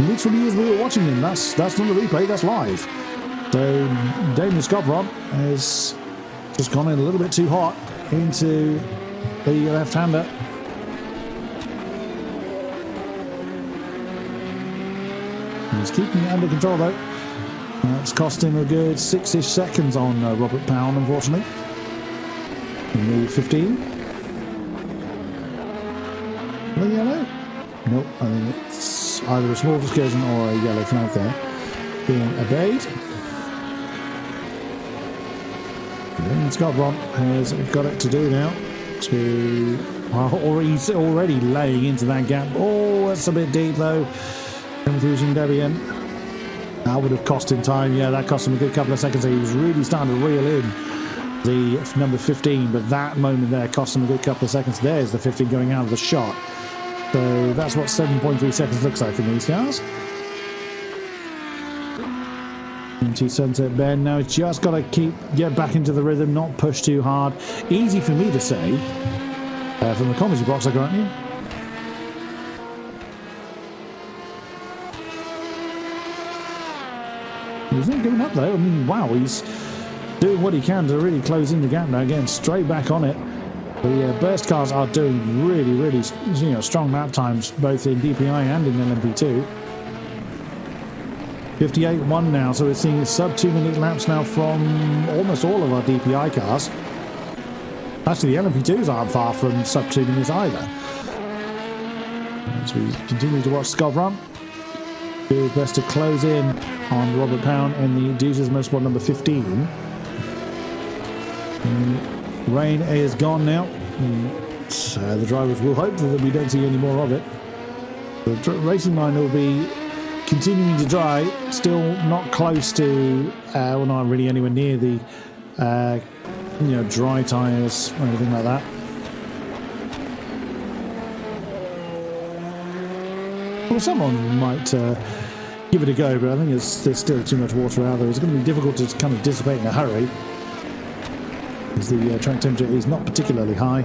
Literally as we were watching him. That's not a replay, that's live. So Damien Skowron has just gone in a little bit too hot into the left-hander. He's keeping it under control though. That's cost him a good 6-ish seconds on Robert Paun, unfortunately. In the 15. The yellow? Nope, I think it's either a small excursion or a yellow flag there being obeyed. Damien Skowron has got it to do now. Or he's already laying into that gap. Oh, that's a bit deep though. Confusion Debian. That would have cost him time. Yeah, that cost him a good couple of seconds. He was really starting to reel in the number 15, but that moment there cost him a good couple of seconds. There's the 15 going out of the shot. So that's what 7.3 seconds looks like in these cars. Into Sunset Bend. Now it's just got to get back into the rhythm, not push too hard. Easy for me to say from the commentary box, I grant you. He's not giving up though. I mean, wow, he's doing what he can to really close in the gap now. Again, straight back on it. The burst cars are doing really, strong lap times, both in DPI and in LMP2. 58.1 now, so we're seeing sub 2 minute laps now from almost all of our DPI cars. Actually, the LMP2s aren't far from sub 2 minutes either. As we continue to watch Skowron do his best to close in on Robert Paun in the Deuces Motorsport number 15. Rain is gone now. So the drivers will hope that we don't see any more of it. The racing line will be continuing to dry, still not close to, well, not really anywhere near the, dry tyres or anything like that. Well, someone might give it a go, but I think there's still too much water out there. It's going to be difficult to kind of dissipate in a hurry, as the track temperature is not particularly high.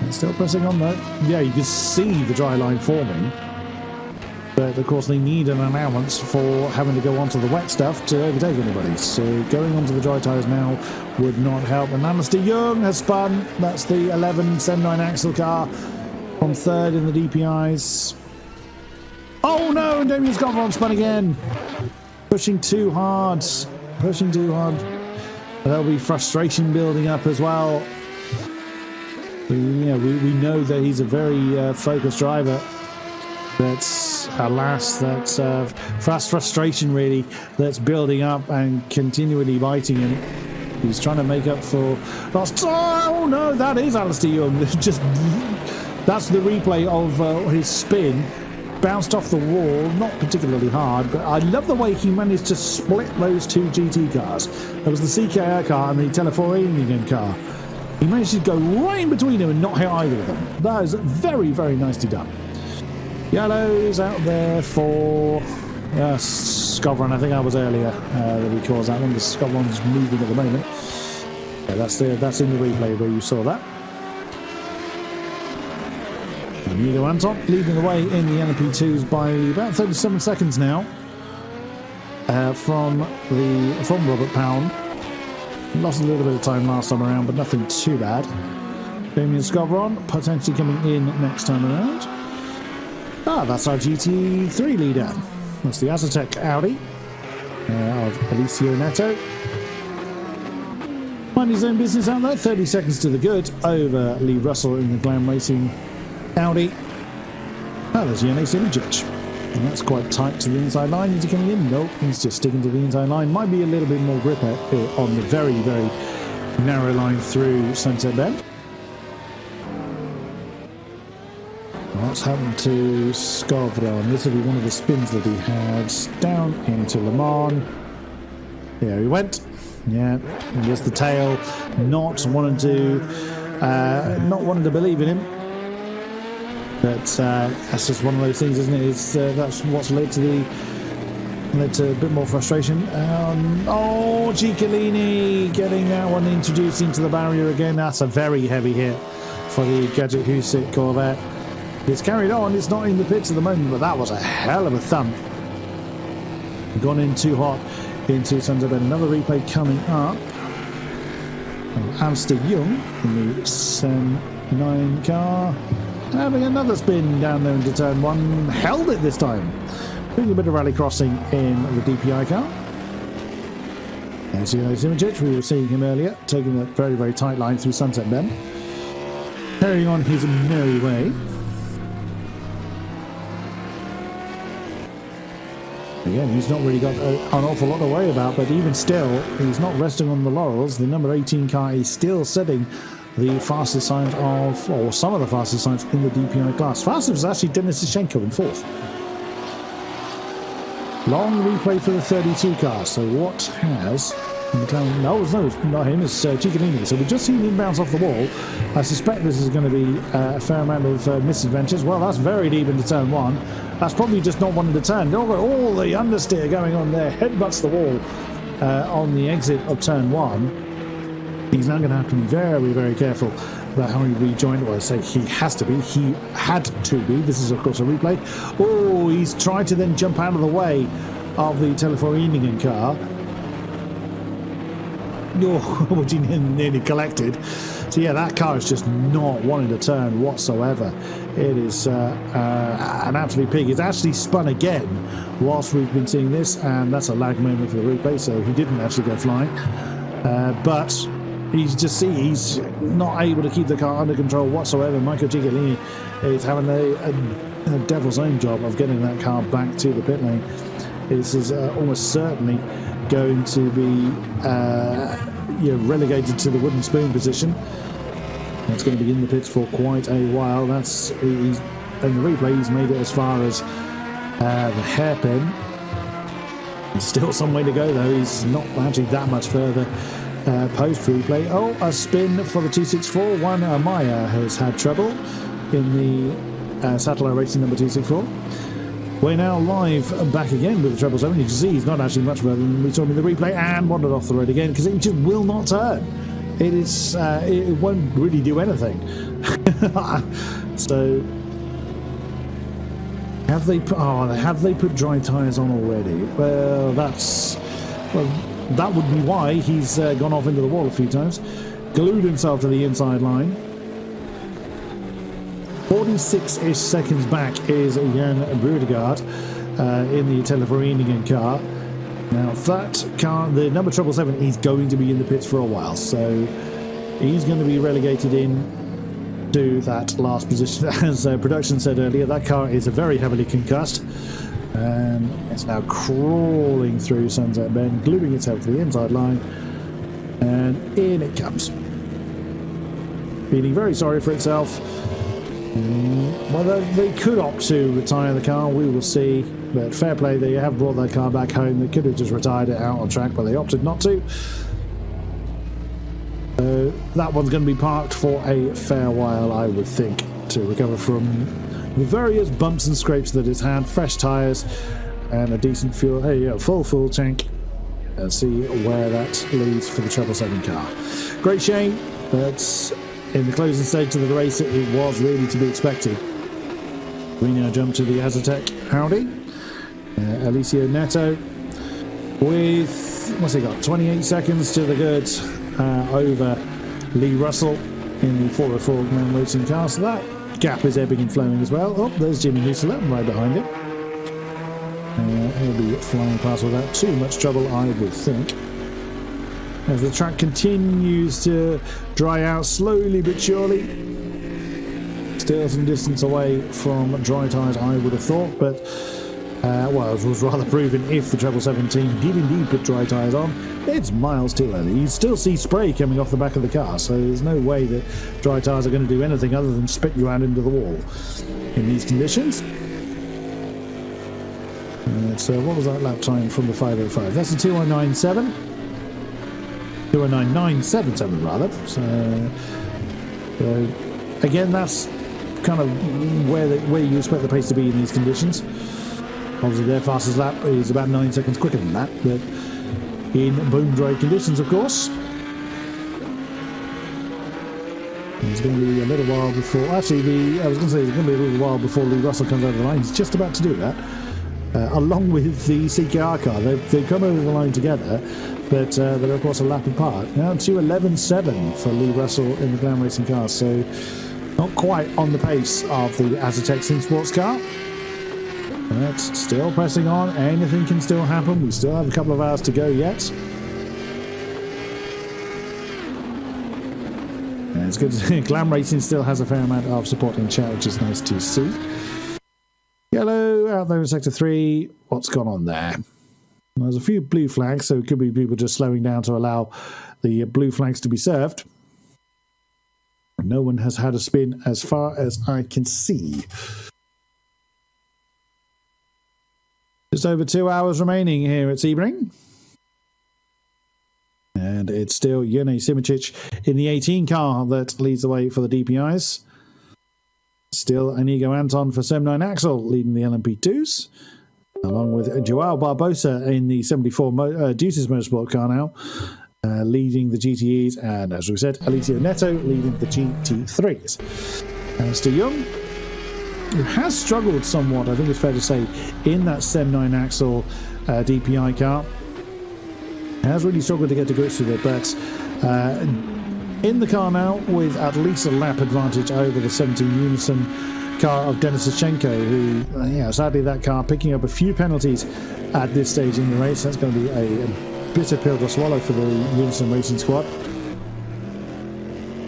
And still pressing on though. Yeah, you can see the dry line forming, but of course they need an allowance for having to go onto the wet stuff to overtake anybody. So going onto the dry tyres now would not help. And Alistair Young has spun. That's the 11 SEM9 Axle car from third in the DPIs. Oh no, and Damien Skowron spun again. Pushing too hard. Pushing too hard. There'll be frustration building up as well. We know that he's a very focused driver. That's, alas, that's fast frustration really that's building up and continually biting him. He's trying to make up for lost. Oh no, that is Alistair Young. That's the replay of his spin. Bounced off the wall, not particularly hard, but I love the way he managed to split those two GT cars. There was the CKR car and the Teleforinian car. He managed to go right in between them and not hit either of them. That is very, very nicely done. Yellow's out there for Skowron. I think I was earlier that he caused that one. The Skowron's moving at the moment. Yeah, that's in the replay where you saw that. Inigo Anton leading the way in the LMP2s by about 37 seconds now from Robert Paun. Lost a little bit of time last time around, but nothing too bad. Damien Skowron potentially coming in next time around. That's our GT3 leader. That's the Azatec Audi of Alessio Neto. Minding his own business out there. 30 seconds to the good over Lee Russell in the Glam Racing Audi. There's Jernej Simincic. And that's quite tight to the inside line. Is he coming in? Nope, he's just sticking to the inside line. Might be a little bit more grip on the very, very narrow line through Sunset Bend. What's happened to Skowron? This will be one of the spins that he had down into Le Mans. There he went. Yeah, and just the tail, not wanting to believe in him. But that's just one of those things, isn't it? That's what's led to a bit more frustration. Ciccolini getting that one introduced into the barrier again. That's a very heavy hit for the Gadget Husic Corvette. It's carried on. It's not in the pits at the moment, but that was a hell of a thump. Gone in too hot into Sunset Bend. Another replay coming up. Alistair Young in the SEM9 car. Having another spin down there into turn one. Held it this time. Doing a bit of rally crossing in the DPI car. There's Jernej Simincic. We were seeing him earlier, taking that very, very tight line through Sunset Bend. Carrying on his merry way. Again, he's not really got an awful lot to worry about, but even still, he's not resting on the laurels. The number 18 car is still setting the fastest times or some of the fastest times in the DPI class. Fastest was actually Denis Ishchenko in fourth. Long replay for the 32 car. So what has... No, it's not him, it's Ciccolini. So we've just seen him bounce off the wall. I suspect this is going to be a fair amount of misadventures. Well, that's very deep into turn one. That's probably just not wanting to turn. Look at all the understeer going on there. Headbutts the wall on the exit of turn one. He's now going to have to be very, very careful about how he rejoined. Well, I say he has to be. He had to be. This is, of course, a replay. Oh, he's tried to then jump out of the way of the Teleforinian car. Which he nearly collected. So yeah, that car is just not wanting to turn whatsoever. It is an absolute pig. It's actually spun again whilst we've been seeing this, and that's a lag moment for the replay, so he didn't actually go flying. But you just see he's not able to keep the car under control whatsoever. Michael Giglini is having a devil's own job of getting that car back to the pit lane. This is almost certainly going to be relegated to the wooden spoon position. It's going to be in the pits for quite a while. In the replay, he's made it as far as the hairpin. There's still some way to go, though. He's not actually that much further post replay. Oh, a spin for the 264. Juan Amaya has had trouble in the Satellite Racing number 264. We're now live back again with the 777. You can see he's not actually much further than we saw him in the replay, and wandered off the road again because it just will not turn. It won't really do anything. So have they put dry tyres on already? Well, that would be why he's gone off into the wall a few times. Glued himself to the inside line. 46-ish seconds back is Jan Brudegaard in the Teleforeningen car. Now that car, the number 777, is going to be in the pits for a while, so he's going to be relegated in to that last position. As production said earlier, that car is very heavily concussed, and it's now crawling through Sunset Bend, gluing itself to the inside line, and in it comes. Feeling very sorry for itself. Whether they could opt to retire the car, we will see. But fair play, they have brought that car back home. They could have just retired it out on track, but they opted not to. So that one's going to be parked for a fair while, I would think, to recover from the various bumps and scrapes that it's had. Fresh tyres and a decent fuel, full tank. And see where that leads for the 777 car. Great shame, but in the closing stage of the race, it was really to be expected. We now jump to the Azatec Audi. Alessio Neto with, what's he got, 28 seconds to the good over Lee Russell in the 404 man racing car. So that gap is ebbing and flowing as well. Oh, there's Jimi Nisula right behind him. He'll be flying past without too much trouble, I would think. As the track continues to dry out slowly but surely. Still some distance away from dry tyres, I would have thought, but it was rather proven if the 777 team did indeed put dry tyres on. It's miles too early. You still see spray coming off the back of the car, so there's no way that dry tyres are going to do anything other than spit you out into the wall in these conditions. So what was that lap time from the 505? That's a 209.97. 209.977 rather. So again, that's kind of where you expect the pace to be in these conditions. Obviously their fastest lap is about 9 seconds quicker than that, but in bone dry conditions, of course. It's going to be a little while before, I was going to say it's going to be a little while before Lee Russell comes over the line. He's just about to do that, along with the CKR car. They've come over the line together, but they're of course a lap apart. Now 2:11.7 for Lee Russell in the Glam Racing car, so not quite on the pace of the Azatec Sim Sports car. But still pressing on. Anything can still happen. We still have a couple of hours to go yet. And it's good to see. Glam Racing still has a fair amount of support in chat, which is nice to see. Yellow out there in Sector 3. What's gone on there? There's a few blue flags, so it could be people just slowing down to allow the blue flags to be served. No one has had a spin as far as I can see. Just over 2 hours remaining here at Sebring. And it's still Jernej Simincic in the 18 car that leads the way for the DPIs. Still Inigo Anton for SEM9 Axle leading the LMP2s. Along with Joao Barbosa in the 74 Deuces Motorsport car now. Leading the GTEs. And as we said, Alessio Neto leading the GT3s. Mr. Young, who has struggled somewhat, I think it's fair to say, in that SEM9 Axle DPI car. Has really struggled to get to grips with it, but in the car now with at least a lap advantage over the 17 Unison car of Denis Sachenko, who, sadly that car picking up a few penalties at this stage in the race. That's going to be a bitter pill to swallow for the Unison Racing squad.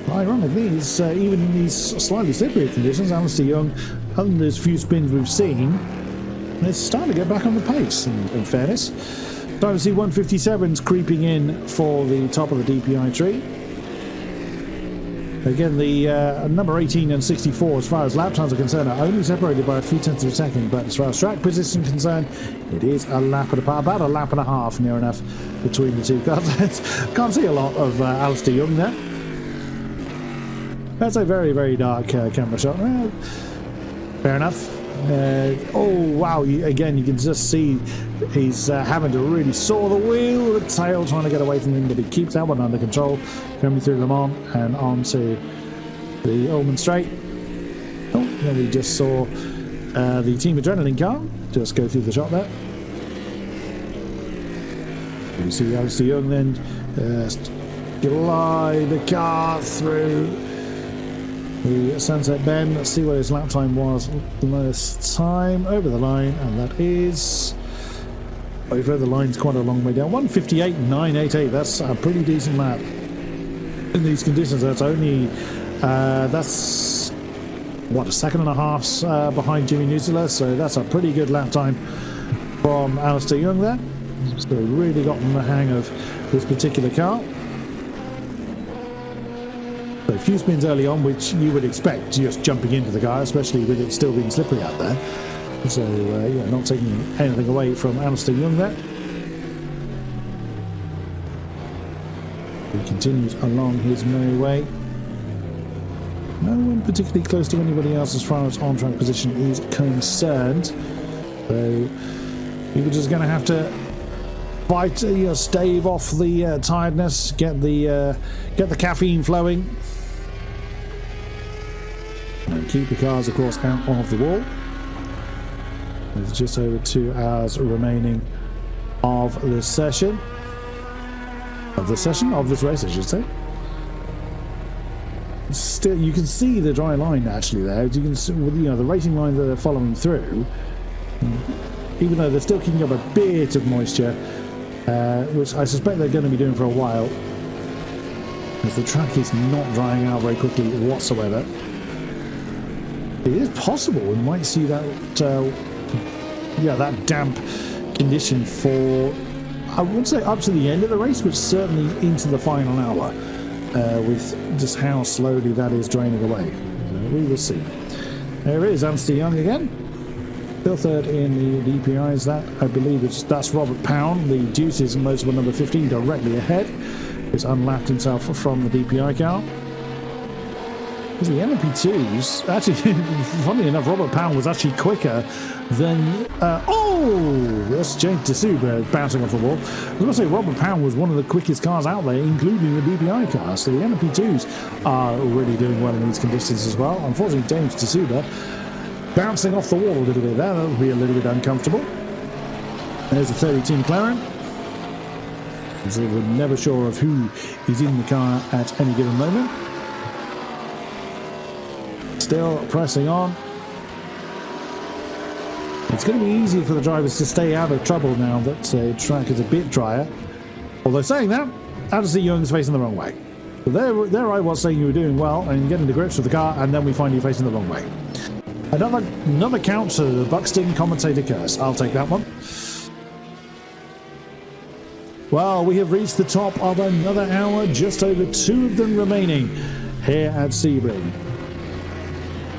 Ironically, it's, even in these slightly slippery conditions, Alistair Young, other than those few spins we've seen, is starting to get back on the pace, in fairness. Starting to see 157s creeping in for the top of the DPI tree. Again, the number 18 and 64, as far as lap times are concerned, are only separated by a few tenths of a second, but as far as track position is concerned, it is a lap and about a lap and a half, near enough, between the two cars. Can't see a lot of Alistair Young there. That's a very, very dark camera shot. Fair enough. Oh, wow. Again, you can just see he's having to really saw the wheel, the tail trying to get away from him, but he keeps that one under control, coming through Le Mans and onto the Ullman Straight. Oh, then we just saw the Team Adrenaline car just go through the shot there. You see Alistair Young then glide the car through the Sunset Bend. Let's see what his lap time was last time over the line, and that is over the line's quite a long way down. 158.988. That's a pretty decent lap in these conditions. That's only that's what, a second and a half behind Jimi Nisula, so that's a pretty good lap time from Alistair Young there. So really gotten the hang of this particular car. So a few spins early on, which you would expect just jumping into the car, especially with it still being slippery out there. So, yeah, not taking anything away from Alistair Young there. He continues along his merry way. No one particularly close to anybody else as far as on-track position is concerned. So, he was just going to have to fight, stave off the tiredness, get the caffeine flowing, and keep the cars, of course, out of the wall. There's just over 2 hours remaining of this session. Of this race, I should say. Still, you can see the dry line actually there. You can see, the racing line that they're following through. Even though they're still keeping up a bit of moisture, which I suspect they're going to be doing for a while, as the track is not drying out very quickly whatsoever. It is possible we might see that that damp condition for, I would say, up to the end of the race, but certainly into the final hour, with just how slowly that is draining away. So we will see. There is Alistair Young again, still third in the DPIs. That, I believe, that's Robert Paun, the Deuces Motorsport number 15, directly ahead. He's unlapped himself from the DPI car. Because the LMP2s, actually, funnily enough, Robert Paun was actually quicker than... that's Jernej Simincic bouncing off the wall. I was going to say, Robert Paun was one of the quickest cars out there, including the DPI car. So the LMP2s are really doing well in these conditions as well. Unfortunately, Jernej Simincic bouncing off the wall a little bit there. That would be a little bit uncomfortable. There's a 32 McLaren. So we're never sure of who is in the car at any given moment. Still pressing on. It's going to be easier for the drivers to stay out of trouble now that the track is a bit drier. Although saying that, Alistair Young's facing the wrong way. So there I was saying you were doing well and getting to grips with the car, and then we find you facing the wrong way. Another count to the Buxton commentator curse. I'll take that one. Well, we have reached the top of another hour, just over 2 of them remaining here at Sebring.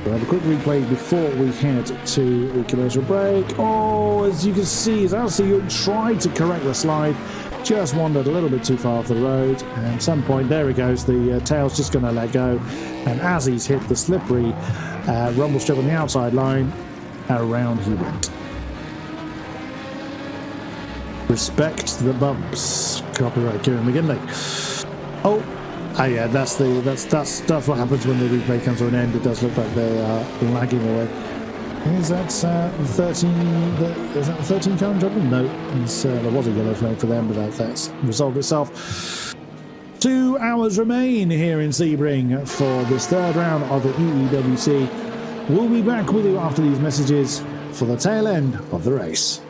We'll have a quick replay before we head to the commercial break. Oh, as you can see, as Alistair Young tried to correct the slide, just wandered a little bit too far off the road, and at some point, there he goes, the tail's just going to let go, and as he's hit the slippery rumble strip on the outside line, around he went. Respect the bumps. Copyright Kieran McGinley. Oh yeah, that's what happens when the replay comes to an end. It does look like they are lagging away. Is that 13? Is that the 13 car in trouble? No, there was a yellow flag for them, but that's resolved itself. 2 hours remain here in Sebring for this third round of the EEWC. We'll be back with you after these messages for the tail end of the race.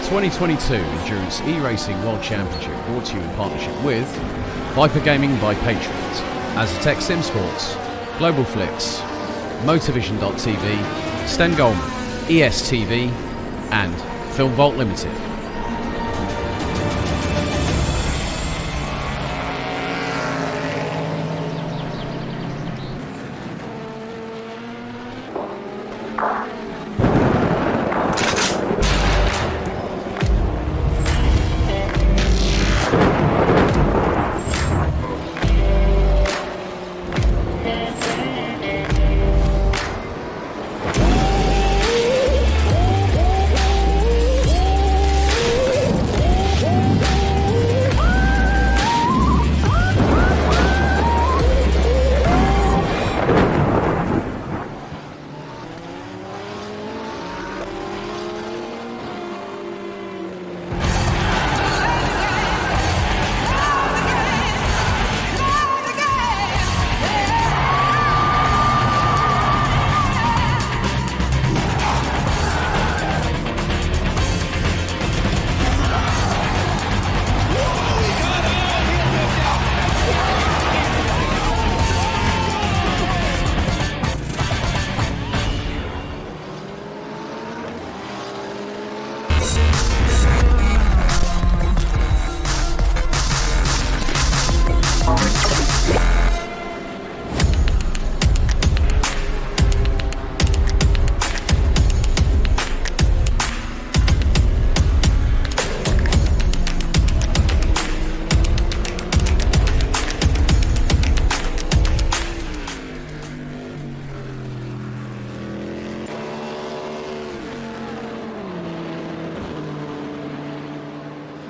2022 Endurance E-Racing World Championship brought to you in partnership with Viper Gaming by Patriots, Aztec Sim Sports, Global Flix, Motorvision.tv, Sten Goldman, ESTV, and Film Vault Limited.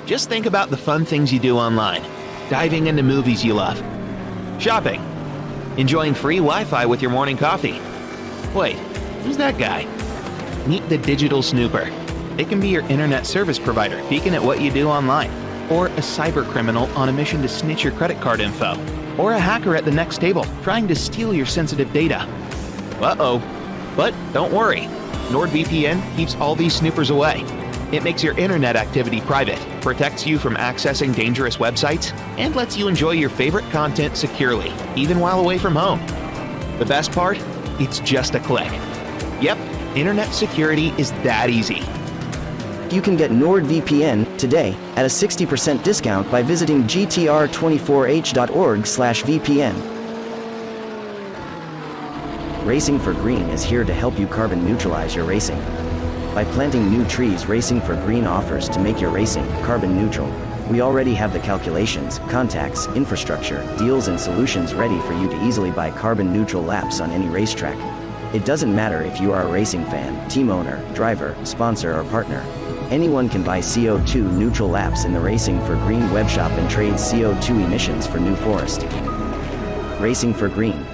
Just think about the fun things you do online. Diving into movies you love. Shopping. Enjoying free Wi-Fi with your morning coffee. Wait, who's that guy? Meet the Digital Snooper. It can be your internet service provider peeking at what you do online, or a cyber criminal on a mission to snitch your credit card info, or a hacker at the next table trying to steal your sensitive data. Uh-oh. But don't worry. NordVPN keeps all these snoopers away. It makes your internet activity private, protects you from accessing dangerous websites, and lets you enjoy your favorite content securely, even while away from home. The best part? It's just a click. Yep, internet security is that easy. You can get NordVPN today at a 60% discount by visiting gtr24h.org/VPN. Racing for Green is here to help you carbon neutralize your racing. By planting new trees, Racing for Green offers to make your racing carbon neutral. We already have the calculations, contacts, infrastructure, deals and solutions ready for you to easily buy carbon neutral laps on any racetrack. It doesn't matter if you are a racing fan, team owner, driver, sponsor or partner. Anyone can buy CO2 neutral laps in the Racing for Green webshop and trade CO2 emissions for New Forest. Racing for Green.